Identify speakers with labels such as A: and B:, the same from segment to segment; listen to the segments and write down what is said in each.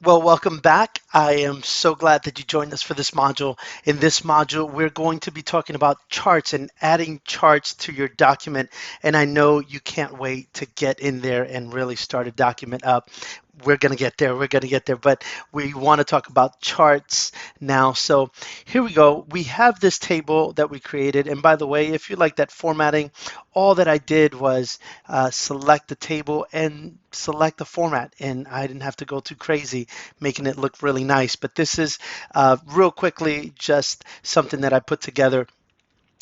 A: Well, welcome back. I am so glad that you joined us for this module. In this module, we're going to be talking about charts and adding charts to your document. And I know you can't wait to get in there and really start a document up. We're going to get there. We're going to get there. But we want to talk about charts now. So here we go. We have this table that we created. And by the way, if you like that formatting, all that I did was select the table and select the format. And I didn't have to go too crazy making it look really nice. But this is real quickly just something that I put together.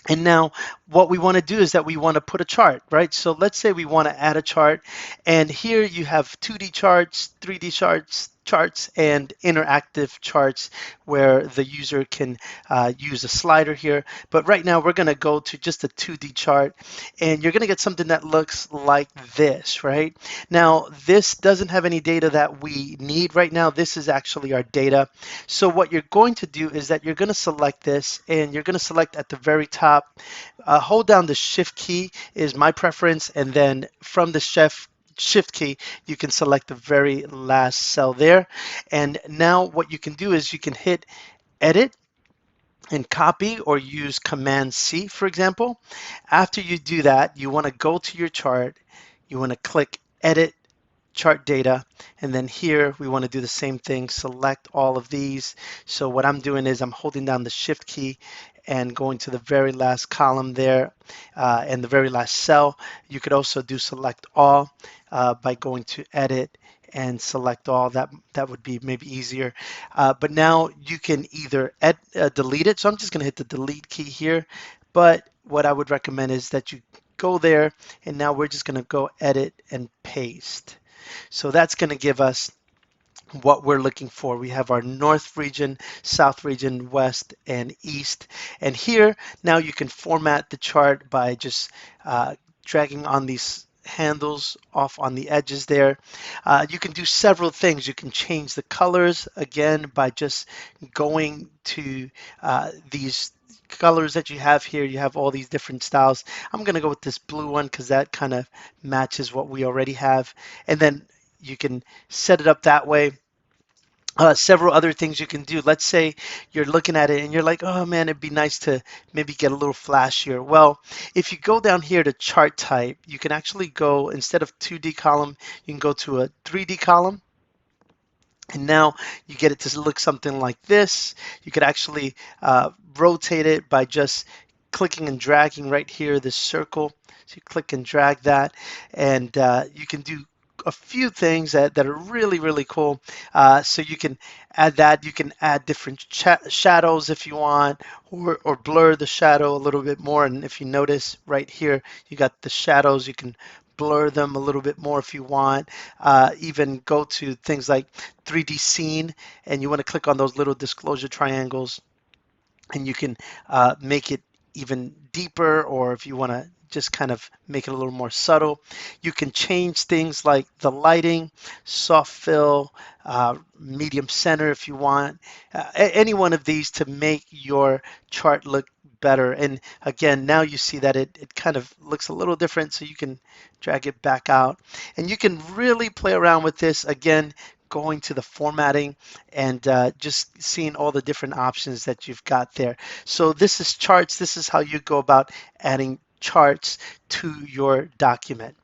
A: And now what we want to do is that we want to put a chart, right? So let's say we want to add a chart, and here you have 2D charts, 3D charts, and interactive charts where the user can use a slider here. But right now we're going to go to just a 2D chart, and you're going to get something that looks like this, right? Now this doesn't have any data that we need right now. This is actually our data. So what you're going to do is that you're going to select this, and you're going to select at the very top. Hold down the shift key is my preference, and then from the shift key, you can select the very last cell there. And now what you can do is you can hit edit and copy or use Command C, for example. After you do that, you want to go to your chart. You want to click edit chart data, and then here we want to do the same thing, select all of these. So what I'm doing is I'm holding down the shift key and going to the very last column there and the very last cell. You could also do select all by going to edit and select all. That would be maybe easier. But now you can either delete it. So I'm just going to hit the delete key here. But what I would recommend is that you go there, and now we're just going to go edit and paste. So that's going to give us what we're looking for. We have our north region, south region, west, and east. And here, now you can format the chart by just dragging on these handles off on the edges there. You can do several things. You can change the colors again by just going to these colors that you have here. You have all these different styles. I'm going to go with this blue one because that kind of matches what we already have. And then you can set it up that way. Several other things you can do. Let's say you're looking at it and you're like, oh man, it'd be nice to maybe get a little flashier. Well, if you go down here to chart type, you can actually go, instead of 2D column, you can go to a 3D column. And now you get it to look something like this. You could actually rotate it by just clicking and dragging right here, this circle. So you click and drag that, and you can do a few things that are really, really cool. So you can add that. You can add different shadows if you want, or blur the shadow a little bit more. And if you notice right here, you got the shadows. You can blur them a little bit more if you want. Even go to things like 3D scene, and you want to click on those little disclosure triangles, and you can make it even deeper, or if you want to just kind of make it a little more subtle. You can change things like the lighting, soft fill, medium center if you want. Any one of these to make your chart look better. And again, now you see that it kind of looks a little different, so you can drag it back out. And you can really play around with this, again, going to the formatting and just seeing all the different options that you've got there. So this is charts. This is how you go about adding charts to your document.